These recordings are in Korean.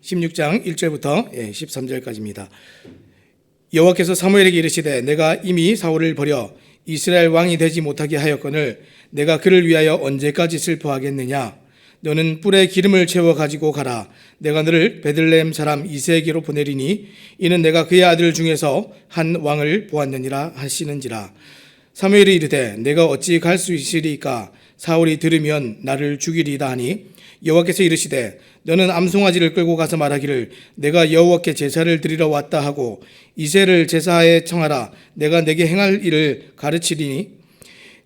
16장 1절부터 13절까지입니다. 여호와께서 사무엘에게 이르시되 내가 이미 사울을 버려 이스라엘 왕이 되지 못하게 하였거늘 내가 그를 위하여 언제까지 슬퍼하겠느냐. 너는 뿔에 기름을 채워 가지고 가라. 내가 너를 베들레헴 사람 이새에게로 보내리니 이는 내가 그의 아들 중에서 한 왕을 보았느니라 하시는지라. 사무엘이 이르되 내가 어찌 갈 수 있으리까. 사울이 들으면 나를 죽이리다 하니 여호와께서 이르시되 너는 암송아지를 끌고 가서 말하기를 내가 여호와께 제사를 드리러 왔다 하고 이새를 제사에 청하라. 내가 내게 행할 일을 가르치리니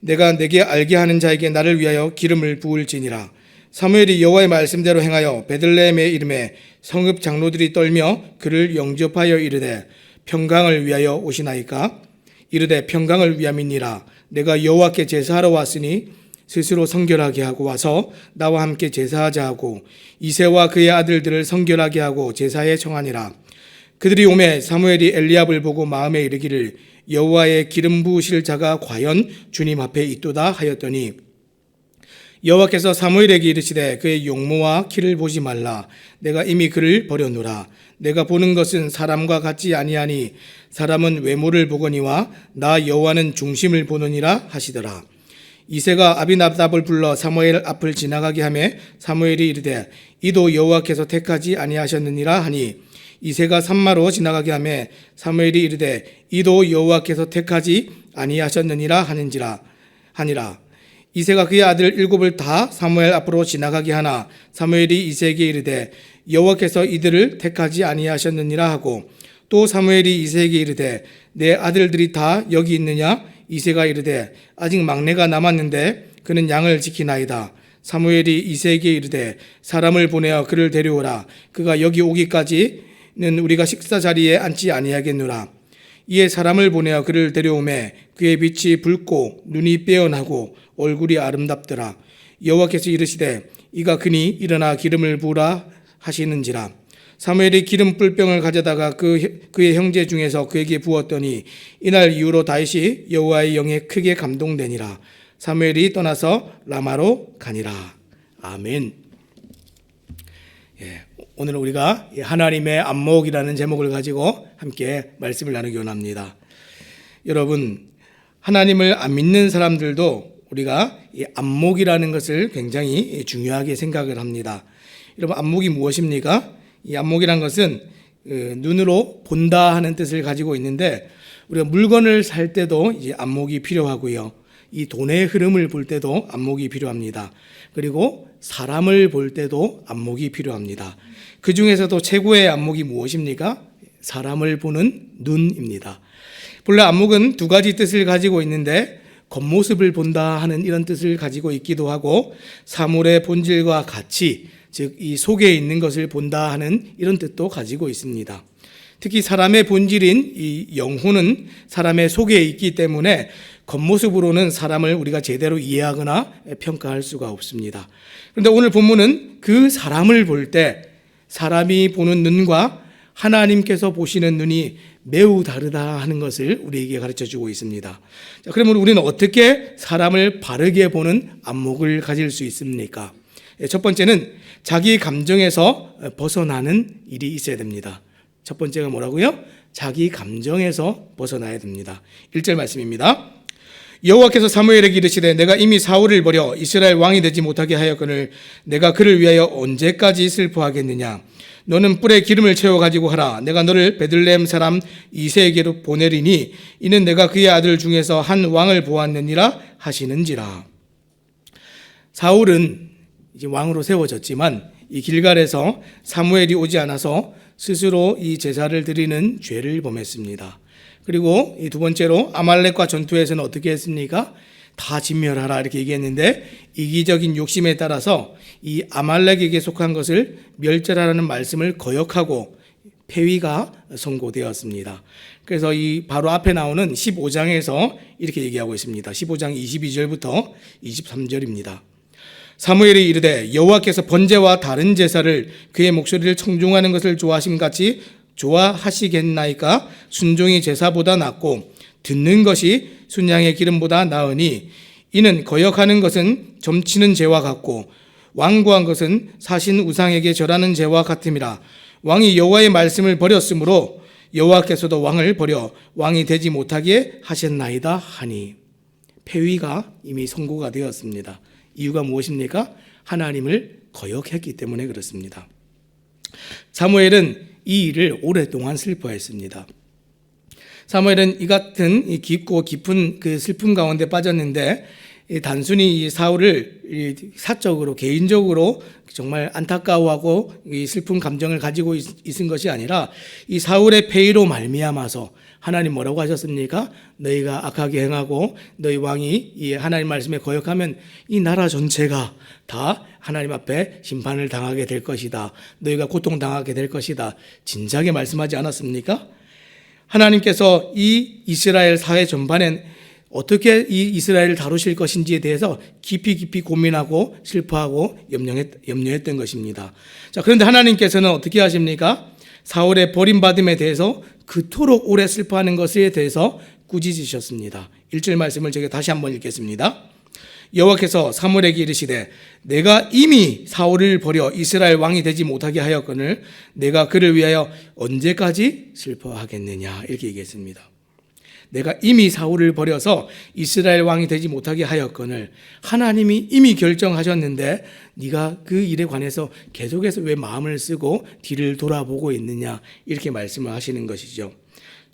내가 내게 알게 하는 자에게 나를 위하여 기름을 부을지니라. 사무엘이 여호와의 말씀대로 행하여 베들레헴의 이름에 성읍 장로들이 떨며 그를 영접하여 이르되 평강을 위하여 오시나이까. 이르되 평강을 위함이니라. 내가 여호와께 제사하러 왔으니 스스로 성결하게 하고 와서 나와 함께 제사하자 하고 이새와 그의 아들들을 성결하게 하고 제사에 청하니라. 그들이 오매 사무엘이 엘리압을 보고 마음에 이르기를 여호와의 기름 부으실 자가 과연 주님 앞에 있도다 하였더니 여호와께서 사무엘에게 이르시되 그의 용모와 키를 보지 말라. 내가 이미 그를 버려노라. 내가 보는 것은 사람과 같지 아니하니 사람은 외모를 보거니와 나 여호와는 중심을 보느니라 하시더라. 이새가 아비나답을 불러 사무엘 앞을 지나가게 하며 사무엘이 이르되 이도 여호와께서 택하지 아니하셨느니라 하니 이새가 산마로 지나가게 하며 사무엘이 이르되 이도 여호와께서 택하지 아니하셨느니라 하니라. 이새가 그의 아들 7을 다 사무엘 앞으로 지나가게 하나 사무엘이 이새에게 이르되 여호와께서 이들을 택하지 아니하셨느니라 하고 또 사무엘이 이새에게 이르되 내 아들들이 다 여기 있느냐. 이새가 이르되 아직 막내가 남았는데 그는 양을 지키나이다. 사무엘이 이새에게 이르되 사람을 보내어 그를 데려오라. 그가 여기 오기까지는 우리가 식사 자리에 앉지 아니하겠노라. 이에 사람을 보내어 그를 데려오매 그의 빛이 붉고 눈이 빼어나고 얼굴이 아름답더라. 여호와께서 이르시되 이가 그니 일어나 기름을 부으라 하시는지라. 사무엘이 기름 뿔병을 가져다가 그의 형제 중에서 그에게 부었더니 이날 이후로 다윗이 여호와의 영에 크게 감동되니라. 사무엘이 떠나서 라마로 가니라. 아멘. 오늘 우리가 하나님의 안목이라는 제목을 가지고 함께 말씀을 나누기 원합니다. 여러분, 하나님을 안 믿는 사람들도 우리가 이 안목이라는 것을 굉장히 중요하게 생각을 합니다. 여러분, 안목이 무엇입니까? 이 안목이란 것은 눈으로 본다 하는 뜻을 가지고 있는데 우리가 물건을 살 때도 이제 안목이 필요하고요. 이 돈의 흐름을 볼 때도 안목이 필요합니다. 그리고 사람을 볼 때도 안목이 필요합니다. 그 중에서도 최고의 안목이 무엇입니까? 사람을 보는 눈입니다. 본래 안목은 두 가지 뜻을 가지고 있는데 겉모습을 본다 하는 이런 뜻을 가지고 있기도 하고 사물의 본질과 같이 즉 이 속에 있는 것을 본다 하는 이런 뜻도 가지고 있습니다. 특히 사람의 본질인 이 영혼은 사람의 속에 있기 때문에 겉모습으로는 사람을 우리가 제대로 이해하거나 평가할 수가 없습니다. 그런데 오늘 본문은 그 사람을 볼 때 사람이 보는 눈과 하나님께서 보시는 눈이 매우 다르다 하는 것을 우리에게 가르쳐주고 있습니다. 자, 그러면 우리는 어떻게 사람을 바르게 보는 안목을 가질 수 있습니까? 첫 번째는 자기 감정에서 벗어나는 일이 있어야 됩니다. 첫 번째가 뭐라고요? 자기 감정에서 벗어나야 됩니다. 1절 말씀입니다. 여호와께서 사무엘에게 이르시되 내가 이미 사울을 버려 이스라엘 왕이 되지 못하게 하였거늘 내가 그를 위하여 언제까지 슬퍼하겠느냐. 너는 뿔에 기름을 채워 가지고 하라. 내가 너를 베들레헴 사람 이새에게로 보내리니 이는 내가 그의 아들 중에서 한 왕을 보았느니라 하시는지라. 사울은 이제 왕으로 세워졌지만 이 길갈에서 사무엘이 오지 않아서 스스로 이 제사를 드리는 죄를 범했습니다. 그리고 이 두 번째로 아말렉과 전투에서는 어떻게 했습니까? 다 진멸하라 이렇게 얘기했는데 이기적인 욕심에 따라서 이 아말렉에게 속한 것을 멸절하라는 말씀을 거역하고 폐위가 선고되었습니다. 그래서 이 바로 앞에 나오는 15장에서 이렇게 얘기하고 있습니다. 15장 22절부터 23절입니다. 사무엘이 이르되 여호와께서 번제와 다른 제사를 그의 목소리를 청종하는 것을 좋아하심같이 좋아하시겠나이까. 순종이 제사보다 낫고 듣는 것이 순양의 기름보다 나으니 이는 거역하는 것은 점치는 죄와 같고 완고한 것은 사신 우상에게 절하는 죄와 같음이라. 왕이 여호와의 말씀을 버렸으므로 여호와께서도 왕을 버려 왕이 되지 못하게 하셨나이다 하니. 폐위가 이미 선고가 되었습니다. 이유가 무엇입니까? 하나님을 거역했기 때문에 그렇습니다. 사무엘은 이 일을 오랫동안 슬퍼했습니다. 사무엘은 이 같은 깊고 깊은 그 슬픔 가운데 빠졌는데, 단순히 이 사울을 사적으로 개인적으로 정말 안타까워하고 이 슬픈 감정을 가지고 있은 것이 아니라, 이 사울의 폐위로 말미암아서 하나님 뭐라고 하셨습니까? 너희가 악하게 행하고 너희 왕이 이 하나님 말씀에 거역하면 이 나라 전체가 다 하나님 앞에 심판을 당하게 될 것이다. 너희가 고통당하게 될 것이다. 진작에 말씀하지 않았습니까? 하나님께서 이 이스라엘 사회 전반엔 어떻게 이 이스라엘을 다루실 것인지에 대해서 깊이 고민하고 슬퍼하고 염려했던 것입니다. 자, 그런데 하나님께서는 어떻게 하십니까? 사울의 버림받음에 대해서 그토록 오래 슬퍼하는 것에 대해서 꾸짖으셨습니다. 1절 말씀을 제가 다시 한번 읽겠습니다. 여호와께서 사무엘에게 이르시되 내가 이미 사울을 버려 이스라엘 왕이 되지 못하게 하였거늘 내가 그를 위하여 언제까지 슬퍼하겠느냐, 이렇게 얘기했습니다. 내가 이미 사울을 버려서 이스라엘 왕이 되지 못하게 하였거늘, 하나님이 이미 결정하셨는데 네가 그 일에 관해서 계속해서 왜 마음을 쓰고 뒤를 돌아보고 있느냐, 이렇게 말씀을 하시는 것이죠.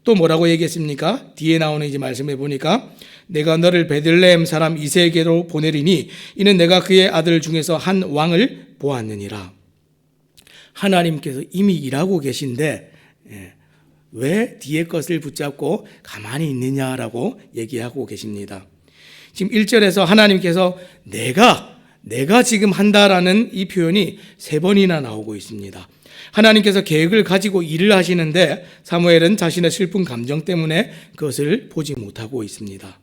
또 뭐라고 얘기했습니까? 뒤에 나오는 이제 말씀에 보니까 내가 너를 베들레헴 사람 이새에게로 보내리니 이는 내가 그의 아들 중에서 한 왕을 보았느니라. 하나님께서 이미 일하고 계신데 왜 뒤에 것을 붙잡고 가만히 있느냐라고 얘기하고 계십니다. 지금 1절에서 하나님께서 내가 지금 한다라는 이 표현이 3번이나 나오고 있습니다. 하나님께서 계획을 가지고 일을 하시는데 사무엘은 자신의 슬픈 감정 때문에 그것을 보지 못하고 있습니다.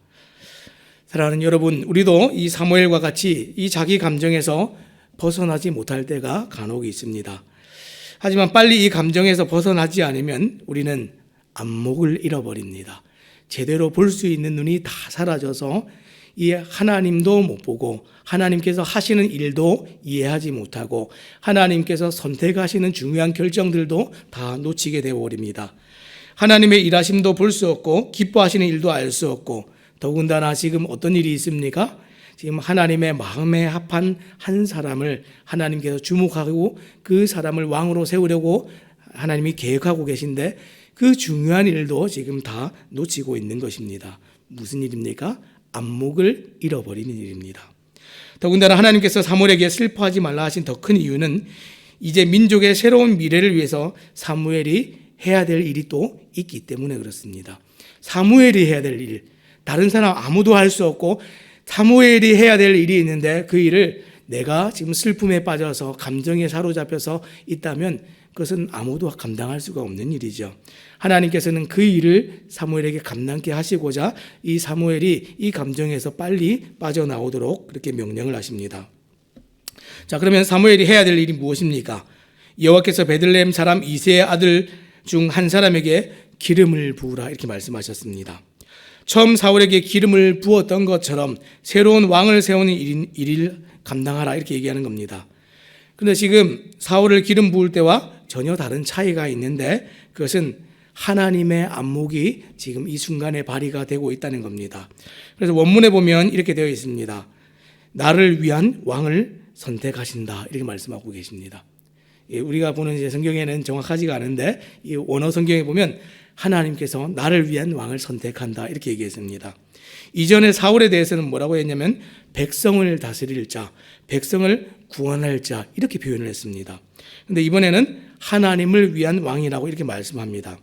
사랑하는 여러분, 우리도 이 사무엘과 같이 이 자기 감정에서 벗어나지 못할 때가 간혹 있습니다. 하지만 빨리 이 감정에서 벗어나지 않으면 우리는 안목을 잃어버립니다. 제대로 볼 수 있는 눈이 다 사라져서 이 하나님도 못 보고 하나님께서 하시는 일도 이해하지 못하고 하나님께서 선택하시는 중요한 결정들도 다 놓치게 되어버립니다. 하나님의 일하심도 볼 수 없고 기뻐하시는 일도 알 수 없고, 더군다나 지금 어떤 일이 있습니까? 지금 하나님의 마음에 합한 한 사람을 하나님께서 주목하고 그 사람을 왕으로 세우려고 하나님이 계획하고 계신데 그 중요한 일도 지금 다 놓치고 있는 것입니다. 무슨 일입니까? 안목을 잃어버리는 일입니다. 더군다나 하나님께서 사무엘에게 슬퍼하지 말라 하신 더 큰 이유는 이제 민족의 새로운 미래를 위해서 사무엘이 해야 될 일이 또 있기 때문에 그렇습니다. 사무엘이 해야 될 일, 다른 사람 아무도 할 수 없고 사무엘이 해야 될 일이 있는데 그 일을 내가 지금 슬픔에 빠져서 감정에 사로잡혀서 있다면 그것은 아무도 감당할 수가 없는 일이죠. 하나님께서는 그 일을 사무엘에게 감당케 하시고자 이 사무엘이 이 감정에서 빨리 빠져나오도록 그렇게 명령을 하십니다. 자, 그러면 사무엘이 해야 될 일이 무엇입니까? 여호와께서 베들레헴 사람 이새의 아들 중 한 사람에게 기름을 부으라, 이렇게 말씀하셨습니다. 처음 사울에게 기름을 부었던 것처럼 새로운 왕을 세우는 일을 감당하라, 이렇게 얘기하는 겁니다. 그런데 지금 사울을 기름 부을 때와 전혀 다른 차이가 있는데 그것은 하나님의 안목이 지금 이 순간에 발휘가 되고 있다는 겁니다. 그래서 원문에 보면 이렇게 되어 있습니다. 나를 위한 왕을 선택하신다, 이렇게 말씀하고 계십니다. 우리가 보는 이제 성경에는 정확하지가 않은데 이 원어 성경에 보면 하나님께서 나를 위한 왕을 선택한다, 이렇게 얘기했습니다. 이전에 사울에 대해서는 뭐라고 했냐면 백성을 다스릴 자, 백성을 구원할 자, 이렇게 표현을 했습니다. 그런데 이번에는 하나님을 위한 왕이라고 이렇게 말씀합니다.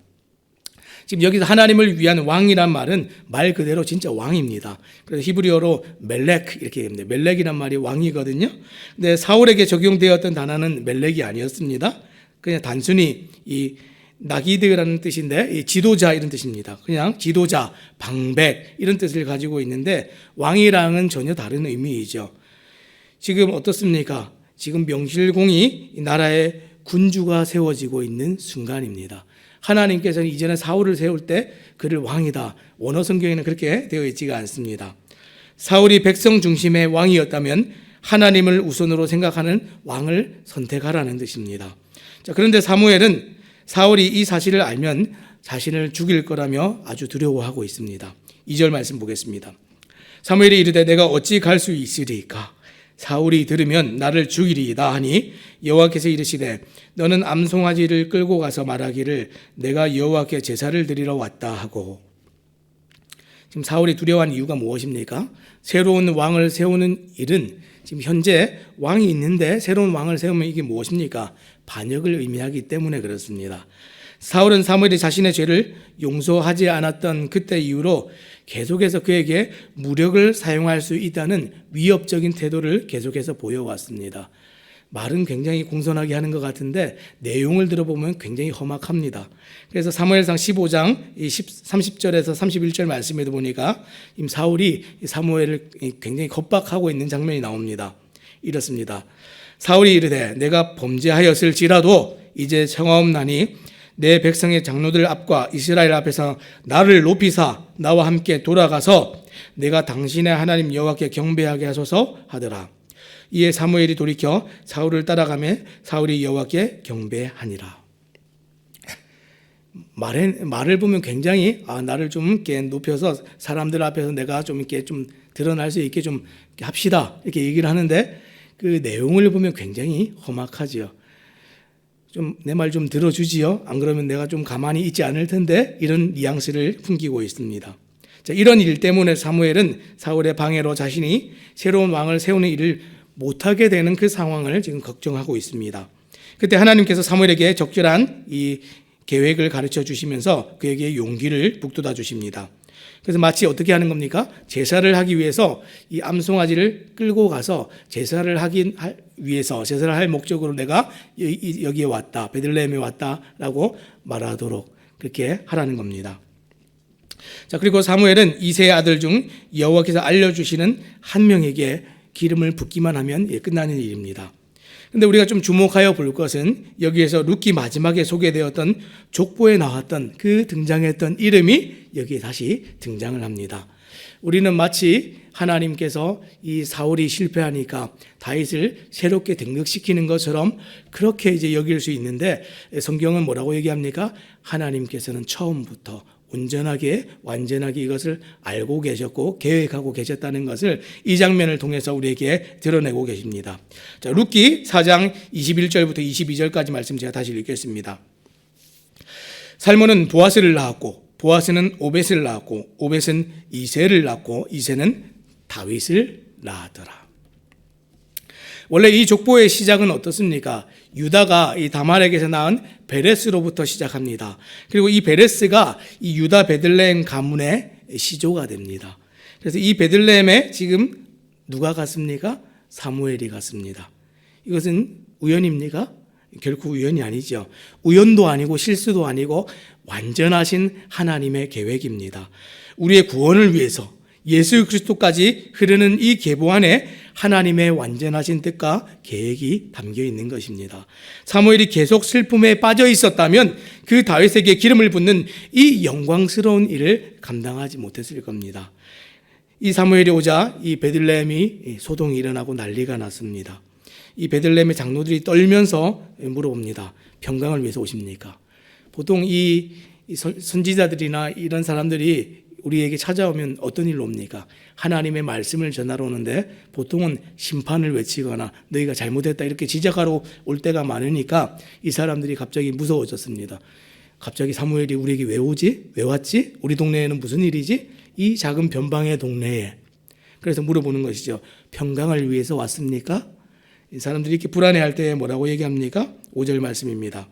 지금 여기서 하나님을 위한 왕이란 말은 말 그대로 진짜 왕입니다. 그래서 히브리어로 멜렉 이렇게 합니다. 멜렉이란 말이 왕이거든요. 근데 사울에게 적용되었던 단어는 멜렉이 아니었습니다. 그냥 단순히 이 나기드라는 뜻인데 이 지도자 이런 뜻입니다. 그냥 지도자, 방백 이런 뜻을 가지고 있는데 왕이랑은 전혀 다른 의미이죠. 지금 어떻습니까? 지금 명실공히 이 나라에 군주가 세워지고 있는 순간입니다. 하나님께서는 이전에 사울을 세울 때 그를 왕이다. 원어 성경에는 그렇게 되어 있지가 않습니다. 사울이 백성 중심의 왕이었다면 하나님을 우선으로 생각하는 왕을 선택하라는 뜻입니다. 자, 그런데 사무엘은 사울이 이 사실을 알면 자신을 죽일 거라며 아주 두려워하고 있습니다. 2절 말씀 보겠습니다. 사무엘이 이르되 내가 어찌 갈 수 있으리까? 사울이 들으면 나를 죽이리이다 하니 여호와께서 이르시되 너는 암송아지를 끌고 가서 말하기를 내가 여호와께 제사를 드리러 왔다 하고. 지금 사울이 두려워한 이유가 무엇입니까? 새로운 왕을 세우는 일은 지금 현재 왕이 있는데 새로운 왕을 세우면 이게 무엇입니까? 반역을 의미하기 때문에 그렇습니다. 사울은 사무엘이 자신의 죄를 용서하지 않았던 그때 이후로 계속해서 그에게 무력을 사용할 수 있다는 위협적인 태도를 계속해서 보여왔습니다. 말은 굉장히 공손하게 하는 것 같은데 내용을 들어보면 굉장히 험악합니다. 그래서 사무엘상 15장 30절에서 31절 말씀에도 보니까 사울이 사무엘을 굉장히 겁박하고 있는 장면이 나옵니다. 이렇습니다. 사울이 이르되 내가 범죄하였을지라도 이제 청하옵나니 내 백성의 장로들 앞과 이스라엘 앞에서 나를 높이사 나와 함께 돌아가서 내가 당신의 하나님 여호와께 경배하게 하소서 하더라. 이에 사무엘이 돌이켜 사울을 따라가며 사울이 여호와께 경배하니라. 말을 보면 굉장히 나를 좀 이렇게 높여서 사람들 앞에서 내가 좀 이렇게 좀 드러날 수 있게 좀 합시다 이렇게 얘기를 하는데 그 내용을 보면 굉장히 험악하지요. 좀 내 말 좀 들어주지요. 안 그러면 내가 좀 가만히 있지 않을 텐데 이런 뉘앙스를 풍기고 있습니다. 자, 이런 일 때문에 사무엘은 사울의 방해로 자신이 새로운 왕을 세우는 일을 못하게 되는 그 상황을 지금 걱정하고 있습니다. 그때 하나님께서 사무엘에게 적절한 이 계획을 가르쳐 주시면서 그에게 용기를 북돋아 주십니다. 그래서 마치 어떻게 하는 겁니까? 제사를 하기 위해서 이 암송아지를 끌고 가서 제사를 할 목적으로 내가 여기에 왔다, 베들레헴에 왔다라고 말하도록 그렇게 하라는 겁니다. 자, 그리고 사무엘은 이새의 아들 중 여호와께서 알려주시는 한 명에게 기름을 붓기만 하면 끝나는 일입니다. 그런데 우리가 좀 주목하여 볼 것은 여기에서 룻기 마지막에 소개되었던 족보에 나왔던 그 등장했던 이름이 여기에 다시 등장을 합니다. 우리는 마치 하나님께서 이 사울이 실패하니까 다윗을 새롭게 등극시키는 것처럼 그렇게 이제 여길 수 있는데 성경은 뭐라고 얘기합니까? 하나님께서는 처음부터 온전하게 완전하게 이것을 알고 계셨고 계획하고 계셨다는 것을 이 장면을 통해서 우리에게 드러내고 계십니다. 자, 룻기 4장 21절부터 22절까지 말씀 제가 다시 읽겠습니다. 살몬은 보아스를 낳았고 보아스는 오벳을 낳았고 오벳은 이새를 낳고 이새는 다윗을 낳았더라. 원래 이 족보의 시작은 어떻습니까? 유다가 이 다말에게서 낳은 베레스로부터 시작합니다. 그리고 이 베레스가 이 유다 베들레헴 가문의 시조가 됩니다. 그래서 이 베들레헴에 지금 누가 갔습니까? 사무엘이 갔습니다. 이것은 우연입니까? 결코 우연이 아니죠. 우연도 아니고 실수도 아니고 완전하신 하나님의 계획입니다. 우리의 구원을 위해서 예수 그리스도까지 흐르는 이 계보 안에 하나님의 완전하신 뜻과 계획이 담겨 있는 것입니다. 사무엘이 계속 슬픔에 빠져 있었다면 그 다윗에게 기름을 붓는 이 영광스러운 일을 감당하지 못했을 겁니다. 이 사무엘이 오자 이 베들레헴이 소동이 일어나고 난리가 났습니다. 이 베들레헴의 장로들이 떨면서 물어봅니다. 평강을 위해서 오십니까? 보통 이 선지자들이나 이런 사람들이 우리에게 찾아오면 어떤 일로 옵니까? 하나님의 말씀을 전하러 오는데 보통은 심판을 외치거나 너희가 잘못했다 이렇게 지적하러 올 때가 많으니까 이 사람들이 갑자기 무서워졌습니다. 갑자기 사무엘이 우리에게 왜 오지? 왜 왔지? 우리 동네에는 무슨 일이지? 이 작은 변방의 동네에. 그래서 물어보는 것이죠. 평강을 위해서 왔습니까? 이 사람들이 이렇게 불안해할 때 뭐라고 얘기합니까? 5절 말씀입니다.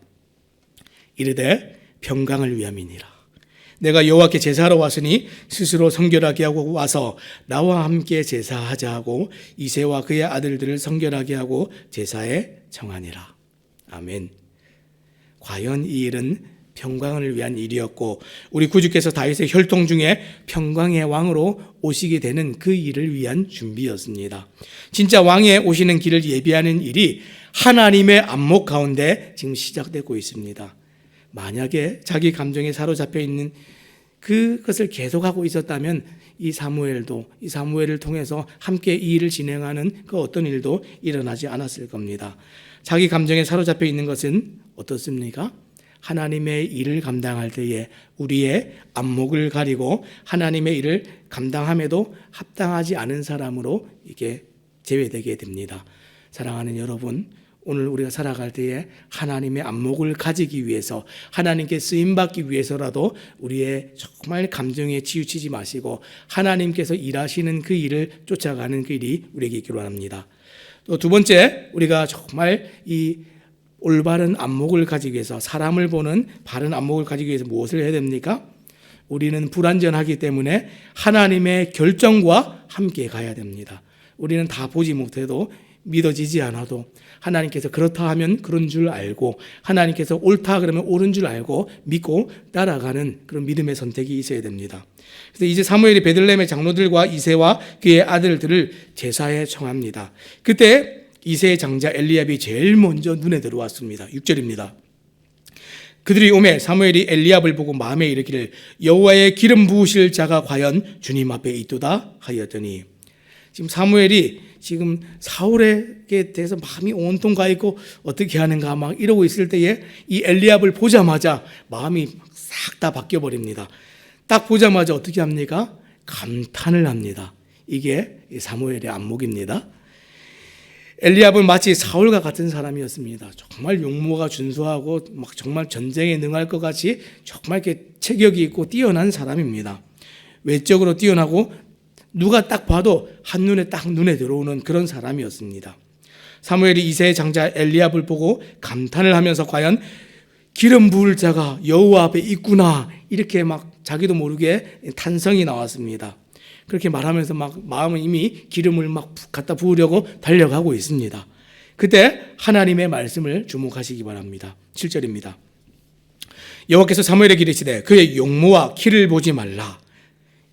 이르되 평강을 위함이니라. 내가 여호와께 제사하러 왔으니 스스로 성결하게 하고 와서 나와 함께 제사하자 하고 이새와 그의 아들들을 성결하게 하고 제사에 정하니라. 아멘. 과연 이 일은 평강을 위한 일이었고 우리 구주께서 다윗의 혈통 중에 평강의 왕으로 오시게 되는 그 일을 위한 준비였습니다. 진짜 왕의 오시는 길을 예비하는 일이 하나님의 안목 가운데 지금 시작되고 있습니다. 만약에 자기 감정에 사로잡혀 있는 그것을 계속하고 있었다면 이 사무엘을 통해서 함께 이 일을 진행하는 그 어떤 일도 일어나지 않았을 겁니다. 자기 감정에 사로잡혀 있는 것은 어떻습니까? 하나님의 일을 감당할 때에 우리의 안목을 가리고 하나님의 일을 감당함에도 합당하지 않은 사람으로 이게 제외되게 됩니다. 사랑하는 여러분, 오늘 우리가 살아갈 때에 하나님의 안목을 가지기 위해서, 하나님께 쓰임받기 위해서라도 우리의 정말 감정에 치우치지 마시고 하나님께서 일하시는 그 일을 쫓아가는 그 일이 우리에게 있기를 원합니다. 또 두 번째, 우리가 정말 이 올바른 안목을 가지기 위해서, 사람을 보는 바른 안목을 가지기 위해서 무엇을 해야 됩니까? 우리는 불완전하기 때문에 하나님의 결정과 함께 가야 됩니다. 우리는 다 보지 못해도, 믿어지지 않아도 하나님께서 그렇다 하면 그런 줄 알고, 하나님께서 옳다 그러면 옳은 줄 알고 믿고 따라가는 그런 믿음의 선택이 있어야 됩니다. 그래서 이제 사무엘이 베들레헴의 장로들과 이새와 그의 아들들을 제사에 청합니다. 그때 이새의 장자 엘리압이 제일 먼저 눈에 들어왔습니다. 6절입니다. 그들이 오매 사무엘이 엘리압을 보고 마음에 이르기를 여호와의 기름 부으실 자가 과연 주님 앞에 있도다 하였더니, 지금 사무엘이 지금 사울에게 대해서 마음이 온통 가 있고 어떻게 하는가 막 이러고 있을 때에 이 엘리압을 보자마자 마음이 싹 다 바뀌어 버립니다. 딱 보자마자 어떻게 합니까? 감탄을 합니다. 이게 사무엘의 안목입니다. 엘리압은 마치 사울과 같은 사람이었습니다. 정말 용모가 준수하고 막 정말 전쟁에 능할 것 같이 정말 이렇게 체격이 있고 뛰어난 사람입니다. 외적으로 뛰어나고 누가 딱 봐도 한눈에 딱 눈에 들어오는 그런 사람이었습니다. 사무엘이 이새의 장자 엘리압을 보고 감탄을 하면서 과연 기름 부을 자가 여호와 앞에 있구나, 이렇게 막 자기도 모르게 탄성이 나왔습니다. 그렇게 말하면서 막 마음은 이미 기름을 막 갖다 부으려고 달려가고 있습니다. 그때 하나님의 말씀을 주목하시기 바랍니다. 7절입니다. 여호와께서 사무엘에게 이르시되 그의 용모와 키를 보지 말라.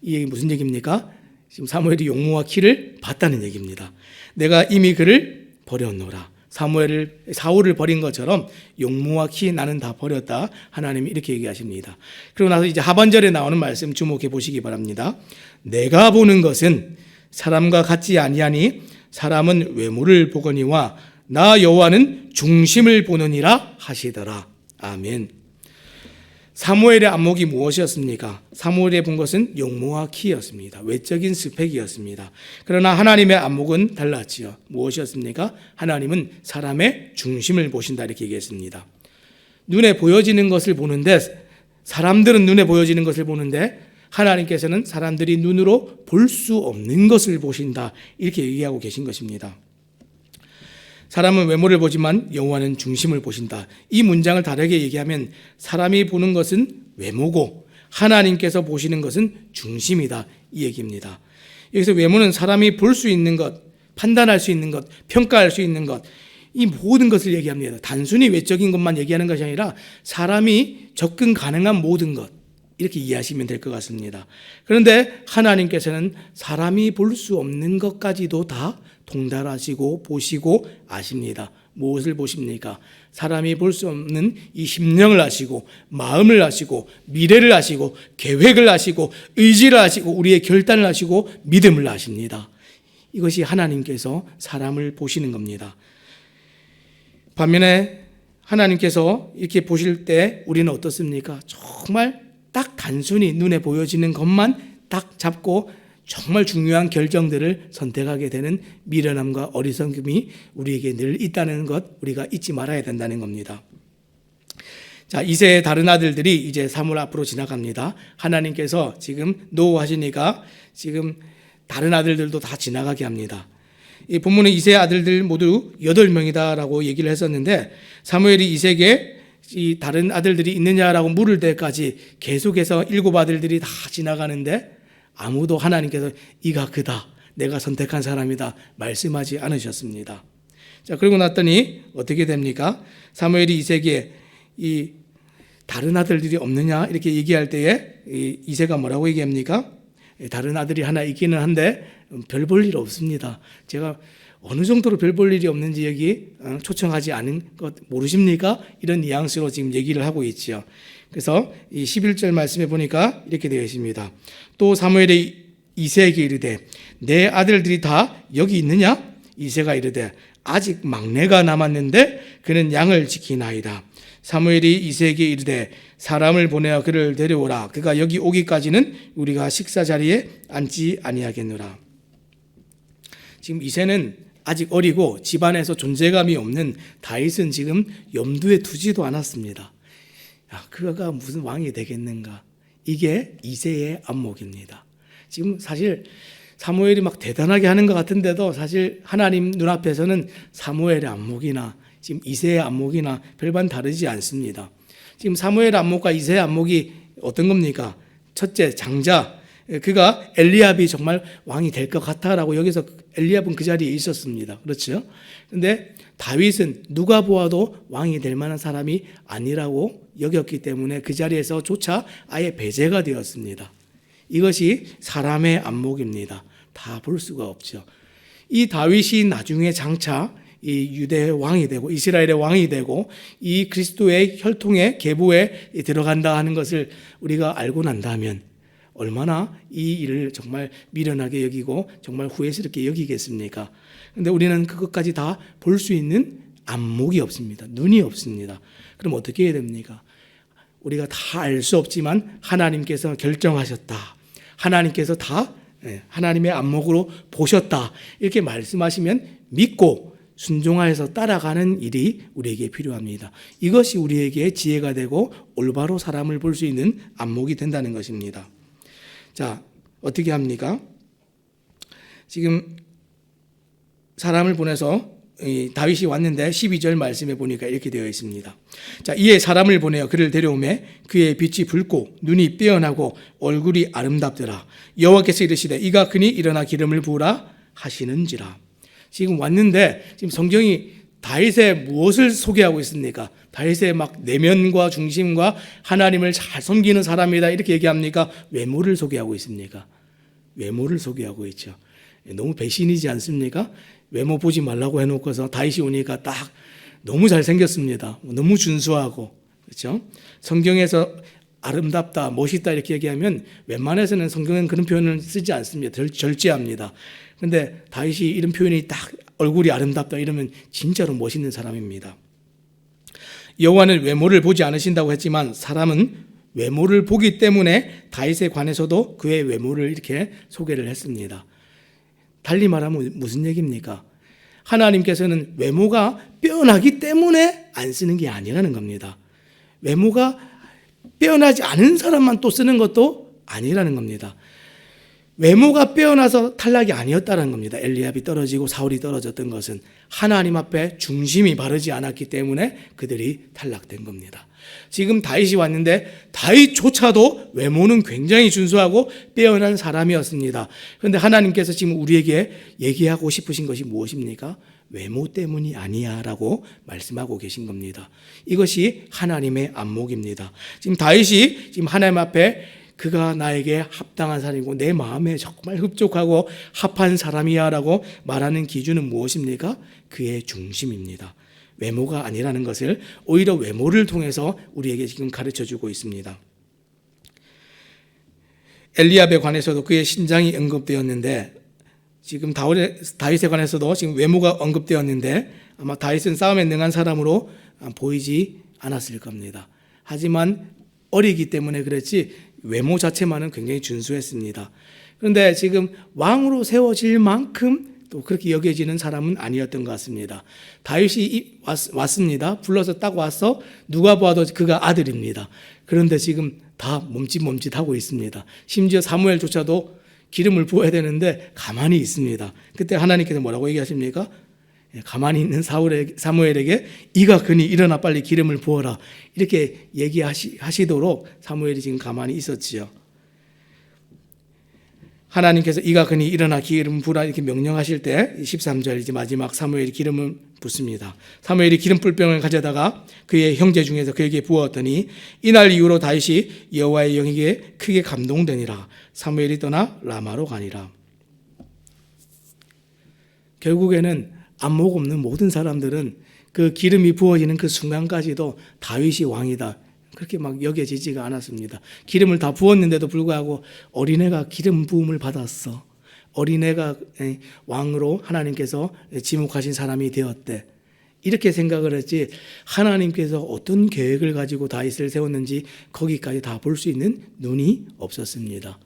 이 얘기 무슨 얘기입니까? 지금 사무엘이 용모와 키를 봤다는 얘기입니다. 내가 이미 그를 버렸노라. 사울을 버린 것처럼 용모와 키 나는 다 버렸다. 하나님이 이렇게 얘기하십니다. 그러고 나서 이제 하반절에 나오는 말씀 주목해 보시기 바랍니다. 내가 보는 것은 사람과 같지 아니하니 사람은 외모를 보거니와 나 여호와는 중심을 보느니라 하시더라. 아멘. 사무엘의 안목이 무엇이었습니까? 사무엘이 본 것은 용모와 키였습니다. 외적인 스펙이었습니다. 그러나 하나님의 안목은 달랐지요. 무엇이었습니까? 하나님은 사람의 중심을 보신다, 이렇게 얘기했습니다. 눈에 보여지는 것을 보는데, 사람들은 눈에 보여지는 것을 보는데 하나님께서는 사람들이 눈으로 볼 수 없는 것을 보신다, 이렇게 얘기하고 계신 것입니다. 사람은 외모를 보지만 여호와는 중심을 보신다. 이 문장을 다르게 얘기하면 사람이 보는 것은 외모고 하나님께서 보시는 것은 중심이다, 이 얘기입니다. 여기서 외모는 사람이 볼 수 있는 것, 판단할 수 있는 것, 평가할 수 있는 것, 이 모든 것을 얘기합니다. 단순히 외적인 것만 얘기하는 것이 아니라 사람이 접근 가능한 모든 것, 이렇게 이해하시면 될 것 같습니다. 그런데 하나님께서는 사람이 볼 수 없는 것까지도 다 통달하시고 보시고 아십니다. 무엇을 보십니까? 사람이 볼 수 없는 이 심령을 아시고 마음을 아시고 미래를 아시고 계획을 아시고 의지를 아시고 우리의 결단을 아시고 믿음을 아십니다. 이것이 하나님께서 사람을 보시는 겁니다. 반면에 하나님께서 이렇게 보실 때 우리는 어떻습니까? 정말 딱 단순히 눈에 보여지는 것만 딱 잡고 정말 중요한 결정들을 선택하게 되는 미련함과 어리석음이 우리에게 늘 있다는 것, 우리가 잊지 말아야 된다는 겁니다. 자, 이새의 다른 아들들이 이제 사무엘 앞으로 지나갑니다. 하나님께서 지금 노하시니까 지금 다른 아들들도 다 지나가게 합니다. 이 본문은 이새의 아들들 모두 8명이다라고 얘기를 했었는데 사무엘이 이새에게 이 다른 아들들이 있느냐라고 물을 때까지 계속해서 7 아들들이 다 지나가는데 아무도 하나님께서 이가 그다, 내가 선택한 사람이다 말씀하지 않으셨습니다. 자, 그러고 났더니 어떻게 됩니까? 사무엘이 이새에게 이 다른 아들들이 없느냐 이렇게 얘기할 때에 이새가 뭐라고 얘기합니까? 다른 아들이 하나 있기는 한데 별 볼 일 없습니다. 제가 어느 정도로 별 볼 일이 없는지 여기 초청하지 않은 것 모르십니까? 이런 뉘앙스로 지금 얘기를 하고 있지요. 그래서 이 11절 말씀에 보니까 이렇게 되어 있습니다. 또 사무엘이 이새에게 이르되 내 아들들이 다 여기 있느냐? 이새가 이르되 아직 막내가 남았는데 그는 양을 지키나이다. 사무엘이 이새에게 이르되 사람을 보내어 그를 데려오라. 그가 여기 오기까지는 우리가 식사 자리에 앉지 아니하겠노라. 지금 이새는 아직 어리고 집안에서 존재감이 없는 다윗은 지금 염두에 두지도 않았습니다. 그가 무슨 왕이 되겠는가? 이게 이새의 안목입니다. 지금 사실 사무엘이 막 대단하게 하는 것 같은데도 사실 하나님 눈앞에서는 사무엘의 안목이나 지금 이새의 안목이나 별반 다르지 않습니다. 지금 사무엘의 안목과 이새의 안목이 어떤 겁니까? 첫째, 장자. 그가 엘리압이 정말 왕이 될 것 같아라고 여기서 엘리압은 그 자리에 있었습니다. 그렇죠? 그런데 다윗은 누가 보아도 왕이 될 만한 사람이 아니라고 여겼기 때문에 그 자리에서조차 아예 배제가 되었습니다. 이것이 사람의 안목입니다. 다 볼 수가 없죠. 이 다윗이 나중에 장차 이 유대의 왕이 되고 이스라엘의 왕이 되고 이 그리스도의 혈통의 계보에 들어간다 하는 것을 우리가 알고 난다면 얼마나 이 일을 정말 미련하게 여기고 정말 후회스럽게 여기겠습니까? 그런데 우리는 그것까지 다 볼 수 있는 안목이 없습니다. 눈이 없습니다. 그럼 어떻게 해야 됩니까? 우리가 다 알 수 없지만 하나님께서 결정하셨다. 하나님께서 다 하나님의 안목으로 보셨다. 이렇게 말씀하시면 믿고 순종하여서 따라가는 일이 우리에게 필요합니다. 이것이 우리에게 지혜가 되고 올바로 사람을 볼 수 있는 안목이 된다는 것입니다. 자, 어떻게 합니까? 지금 사람을 보내서 다윗이 왔는데 12절 말씀에 보니까 이렇게 되어 있습니다. 자, 이에 사람을 보내어 그를 데려오매 그의 빛이 붉고 눈이 빼어나고 얼굴이 아름답더라. 여호와께서 이르시되 이가 그니 일어나 기름을 부으라 하시는지라. 지금 왔는데 지금 성경이 다윗의 무엇을 소개하고 있습니까? 다윗의 막 내면과 중심과 하나님을 잘 섬기는 사람이다 이렇게 얘기합니까? 외모를 소개하고 있습니까? 외모를 소개하고 있죠. 너무 배신이지 않습니까? 외모 보지 말라고 해놓고서 다윗이 오니까 딱 너무 잘생겼습니다. 너무 준수하고, 그렇죠? 성경에서 아름답다, 멋있다 이렇게 얘기하면 웬만해서는 성경은 그런 표현을 쓰지 않습니다. 절제합니다. 그런데 다윗이 이런 표현이 딱 얼굴이 아름답다 이러면 진짜로 멋있는 사람입니다. 여호와는 외모를 보지 않으신다고 했지만 사람은 외모를 보기 때문에 다윗에 관해서도 그의 외모를 이렇게 소개를 했습니다. 달리 말하면 무슨 얘기입니까? 하나님께서는 외모가 빼어나기 때문에 안 쓰는 게 아니라는 겁니다. 외모가 빼어나지 않은 사람만 또 쓰는 것도 아니라는 겁니다. 외모가 빼어나서 탈락이 아니었다는 겁니다. 엘리압이 떨어지고 사울이 떨어졌던 것은 하나님 앞에 중심이 바르지 않았기 때문에 그들이 탈락된 겁니다. 지금 다윗이 왔는데 다윗조차도 외모는 굉장히 준수하고 빼어난 사람이었습니다. 그런데 하나님께서 지금 우리에게 얘기하고 싶으신 것이 무엇입니까? 외모 때문이 아니야 라고 말씀하고 계신 겁니다. 이것이 하나님의 안목입니다. 지금 다윗이 지금 하나님 앞에 그가 나에게 합당한 사람이고 내 마음에 정말 흡족하고 합한 사람이야 라고 말하는 기준은 무엇입니까? 그의 중심입니다. 외모가 아니라는 것을 오히려 외모를 통해서 우리에게 지금 가르쳐주고 있습니다. 엘리압에 관해서도 그의 신장이 언급되었는데 지금 다윗에 관해서도 지금 외모가 언급되었는데 아마 다윗은 싸움에 능한 사람으로 보이지 않았을 겁니다. 하지만 어리기 때문에 그랬지 외모 자체만은 굉장히 준수했습니다. 그런데 지금 왕으로 세워질 만큼 또 그렇게 여겨지는 사람은 아니었던 것 같습니다. 다윗이 왔습니다. 불러서 딱 와서 누가 봐도 그가 아들입니다. 그런데 지금 다 몸짓하고 있습니다. 심지어 사무엘조차도 기름을 부어야 되는데 가만히 있습니다. 그때 하나님께서 뭐라고 얘기하십니까? 가만히 있는 사무엘에게 이가 그니 일어나 빨리 기름을 부어라 이렇게 얘기하시도록 사무엘이 지금 가만히 있었지요. 하나님께서 이가 그니 일어나 기름 부으라 이렇게 명령하실 때 13절 이제 마지막 사무엘이 기름을 붓습니다. 사무엘이 기름 뿔병을 가져다가 그의 형제 중에서 그에게 부었더니 이날 이후로 다윗이 여호와의 영에게 크게 감동되니라. 사무엘이 떠나 라마로 가니라. 결국에는 안목 없는 모든 사람들은 그 기름이 부어지는 그 순간까지도 다윗이 왕이다, 그렇게 막 여겨지지가 않았습니다. 기름을 다 부었는데도 불구하고 어린애가 기름 부음을 받았어. 어린애가 왕으로 하나님께서 지목하신 사람이 되었대. 이렇게 생각을 했지, 하나님께서 어떤 계획을 가지고 다윗을 세웠는지 거기까지 다 볼 수 있는 눈이 없었습니다.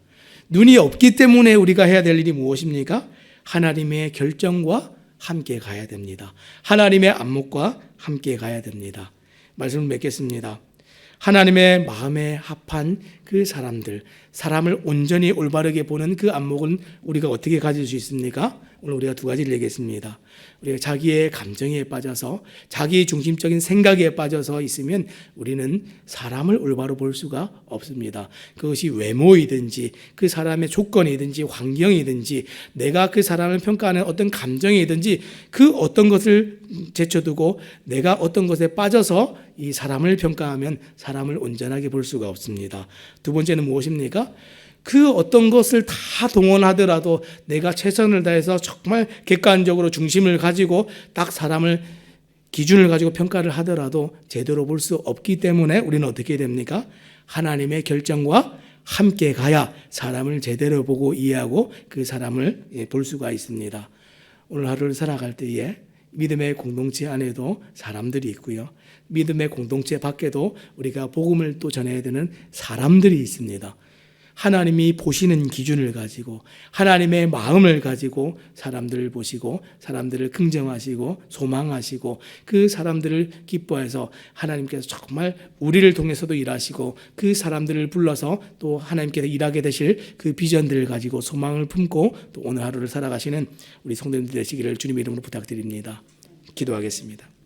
눈이 없기 때문에 우리가 해야 될 일이 무엇입니까? 하나님의 결정과 함께 가야 됩니다. 하나님의 안목과 함께 가야 됩니다. 말씀을 맺겠습니다. 하나님의 마음에 합한 그 사람들, 사람을 온전히 올바르게 보는 그 안목은 우리가 어떻게 가질 수 있습니까? 오늘 우리가 두 가지를 얘기했습니다. 우리가 자기의 감정에 빠져서, 자기 중심적인 생각에 빠져서 있으면 우리는 사람을 올바로 볼 수가 없습니다. 그것이 외모이든지 그 사람의 조건이든지 환경이든지 내가 그 사람을 평가하는 어떤 감정이든지 그 어떤 것을 제쳐두고 내가 어떤 것에 빠져서 이 사람을 평가하면 사람을 온전하게 볼 수가 없습니다. 두 번째는 무엇입니까? 그 어떤 것을 다 동원하더라도 내가 최선을 다해서 정말 객관적으로 중심을 가지고 딱 사람을 기준을 가지고 평가를 하더라도 제대로 볼 수 없기 때문에 우리는 어떻게 됩니까? 하나님의 결정과 함께 가야 사람을 제대로 보고 이해하고 그 사람을 볼 수가 있습니다. 오늘 하루를 살아갈 때에 믿음의 공동체 안에도 사람들이 있고요, 믿음의 공동체 밖에도 우리가 복음을 또 전해야 되는 사람들이 있습니다. 하나님이 보시는 기준을 가지고 하나님의 마음을 가지고 사람들을 보시고 사람들을 긍정하시고 소망하시고 그 사람들을 기뻐해서 하나님께서 정말 우리를 통해서도 일하시고 그 사람들을 불러서 또 하나님께서 일하게 되실 그 비전들을 가지고 소망을 품고 또 오늘 하루를 살아가시는 우리 성도님들 되시기를 주님의 이름으로 부탁드립니다. 기도하겠습니다.